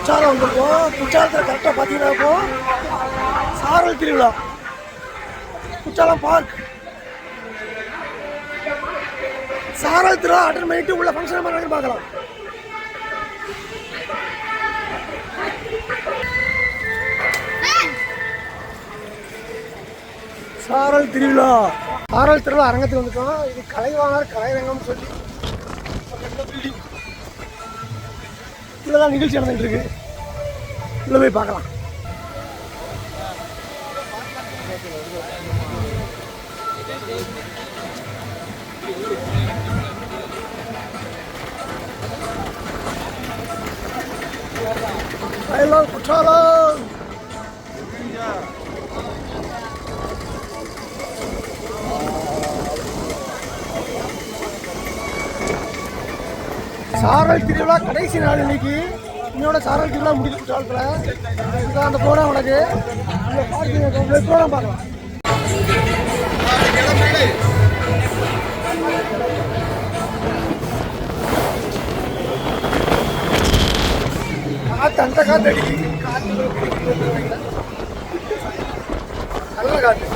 குற்றாலம் வந்திருக்கோம். குற்றாலத்தில் கரெக்டாக பார்த்தீங்கன்னா இப்போ சாரல் திருவிழா, குற்றாலம் பார்க். சாரல் திருவிழா அட்டன் பண்ணிட்டு உள்ள ஃபங்க்ஷன் மாதிரி பார்க்கலாம். சாரல் திருவிழா, சாரல் திருவிழா அரங்கத்துக்கு வந்துட்டோம். இது கலைவாணர் கலைரங்கம்னு சொல்லி உள்ளதான் நிகழ்ச்சி நடந்துட்டு இருக்கு. உள்ள போய் பார்க்கலாம். குற்றாலம் சாரல் திருவிழா கடைசி நாள் இன்னைக்கு. இன்னோட சாரல் திருவிழா முடிச்சு குற்றாலத்தில் அந்த ப்ரோக்ராம் உனக்கு ப்ரோக்ராம் பார்க்கலாம். காற்று அந்த காற்று அடிக்குது. காற்று நல்ல காற்று.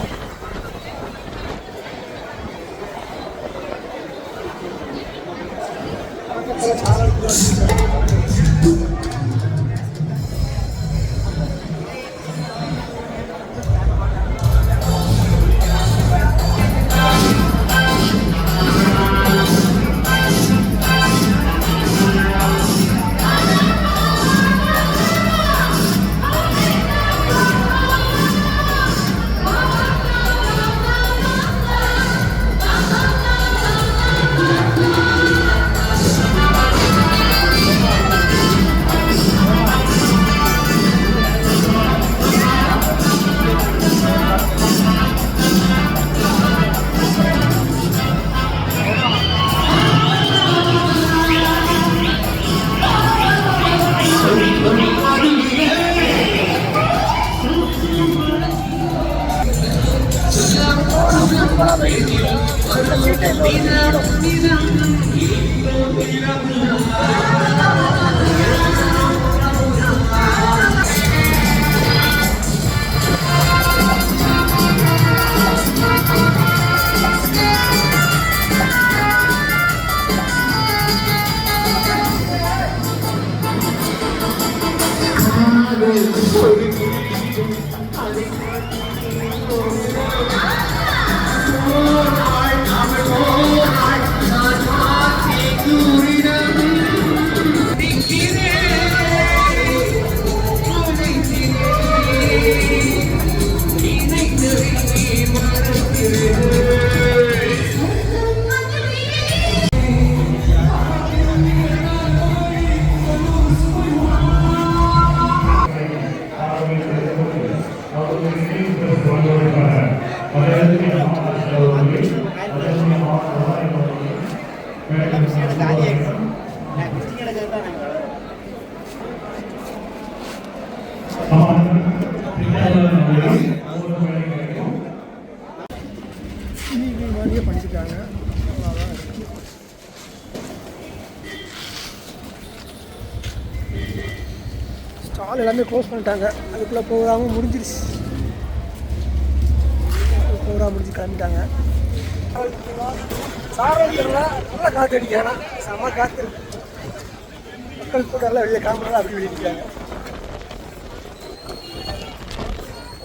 பண்ணிட்டாங்க. ஸ்டால் எல்லாமே க்ளோஸ் பண்ணிட்டாங்க. அதுக்குள்ளே ப்ரோக்ராமும் முடிஞ்சிருச்சு. ப்ரோக்ராம் முடிஞ்சு கிளம்பிட்டாங்க. சாரல் திருவிழா நல்லா காற்று அடிக்காங்க. செம்ம காற்று. மக்கள் கூட எல்லாம் வெளியே கிளம்புறதா அப்படி வெளியிட்டாங்க.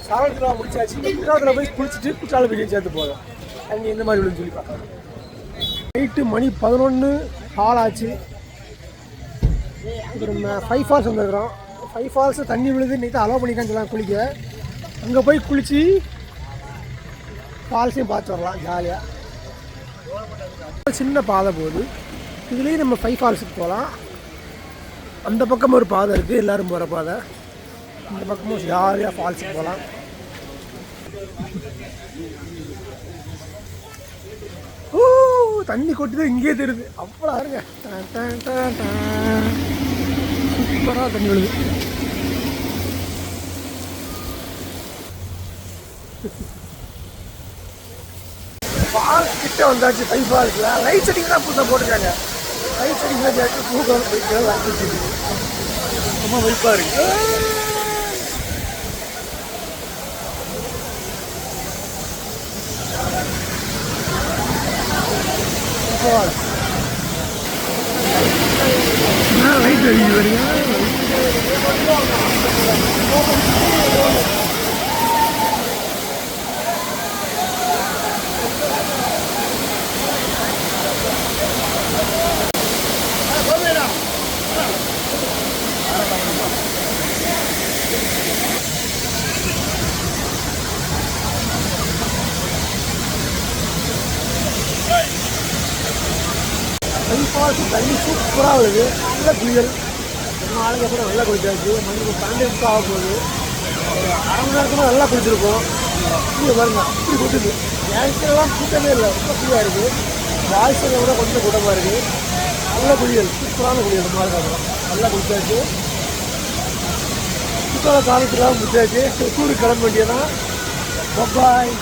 சாரல் திருவிழா முடிச்சாச்சு. குற்றாலத்தில் போய் குளிச்சுட்டு குற்றாலம் போய் சேர்த்து போதும். அங்கே இந்த மாதிரி விழுந்து சொல்லி பார்க்கலாம். நைட்டு மணி 11 ஹால் ஆச்சு. அப்புறம் 5 ஃபால்ஸ் வந்துருக்குறோம். 5 ஃபால்ஸு தண்ணி விழுது. இன்றைக்கி அலோவ் பண்ணிக்கான்னு சொல்லலாம் குளிக்க. அங்கே போய் குளித்து ஃபால்ஸையும் பார்த்து வரலாம் ஜாலியாக. சின்ன பாதை போகுது. இதுலேயும் நம்ம 5 ஃபால்ஸுக்கு போகலாம். அந்த பக்கம் ஒரு பாதை இருக்குது, எல்லோரும் போகிற பாதை. இந்த பக்கமும் ஜாலியாக ஃபால்ஸுக்கு போகலாம். தண்ணி கொட்டி தான் இங்கே தெரியுது. அவ்வளோ இருங்க. சூப்பராக தண்ணி விழுது. ஃபால்ஸ் கிட்ட வந்தாச்சு. 5 ஃபால்ஸில் லைட் செட்டிங் தான் புதுசாக போட்டுருக்காங்க. லைட் செட்டிங் தான் தூக்கம் போயிட்டு ரொம்ப வைப்பாக இருக்கு. லைட் அடிக்குது வருங்க. தண்ணி சூப்பராக வருது. நல்ல குளியல். ரொம்ப நாளைக்கு அப்புறம் நல்லா குளிச்சாச்சு. மணி 12 ஆக போகுது. ஒரு அரை மணி நேரத்துக்கு நல்லா குளிச்சிருக்கோம். இப்படி பாருங்க, இப்படி கொட்டுது. கேன்சர்லாம் கூட்டமே இல்லை, ரொம்ப ஃப்ரீயாக இருக்குது. வாய்ஸை விட கொஞ்சம் கூட்டமாக இருக்குது. நல்ல குளியல், சூப்பரான குளியல். ரொம்ப நாளைக்கு நல்லா குளிச்சாச்சு. சுற்றுலா காலத்துலாம் முடிச்சாச்சு. டூருக்கு கிளம்ப வேண்டியதான். பப்பாய்.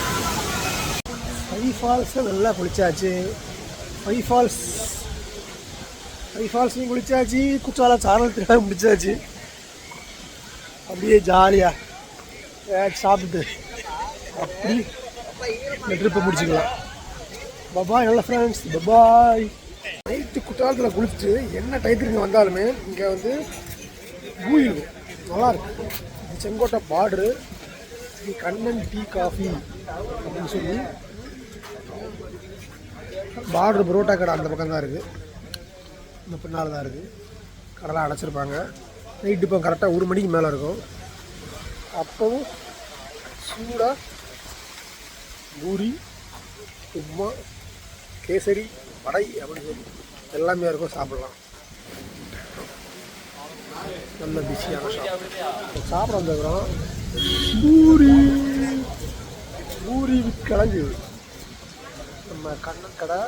ஃபைவ் ஃபால்ஸை நல்லா குளிச்சாச்சு. ஃபைவ் ஃபால்ஸ்லையும் குளிச்சாச்சு. குற்றாலம் சாரல் திருவிழா முடிச்சாச்சு. அப்படியே ஜாலியாக சாப்பிட்டு அப்படி இந்த ட்ரிப்பை முடிச்சுக்கலாம். பபாய். நல்ல ஃப்ரெண்ட்ஸ், பபாய். நைட்டு குற்றாலத்தில் குளிச்சுட்டு என்ன டயத்துக்கு வந்தாலுமே இங்கே வந்து பூ இருக்கும், நல்லாயிருக்கு. இது Sengottai border. Kannan tea coffee அப்படின்னு சொல்லி பார்டர் புரோட்டா கடை அந்த பக்கம் தான் இருக்குது. இந்த பின்னால் தான் இருக்குது. கடைலாம் அடைச்சிருப்பாங்க. நைட்டு இப்போ கரெக்டாக 1 மணிக்கு மேலே இருக்கும். அப்போவும் சூடாக பூரி, உப்மா, கேசரி, வடை அப்படின்னு சொல்லி எல்லாமே இருக்கும். சாப்பிட்லாம். நல்ல பிஸியான சாப்பிட வந்துருக்குறோம். பூரி வித் கிழங்கு. நம்ம கண்ணன் கடை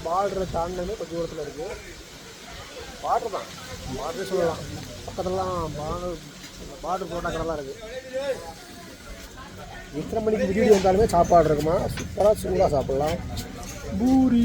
பார்டரை தாண்டினே கொஞ்சம் தூரத்தில் இருக்குது. பார்டர் தான், பார்டர் சொல்லலாம். பக்கத்துலலாம் பார்டர் போட்டா கடைலாம் இருக்குது. எத்தனை மணிக்கு வீடியோ வந்தாலுமே சாப்பாடு இருக்குமா. சூப்பராக சூடாக சாப்பிட்லாம். பூரி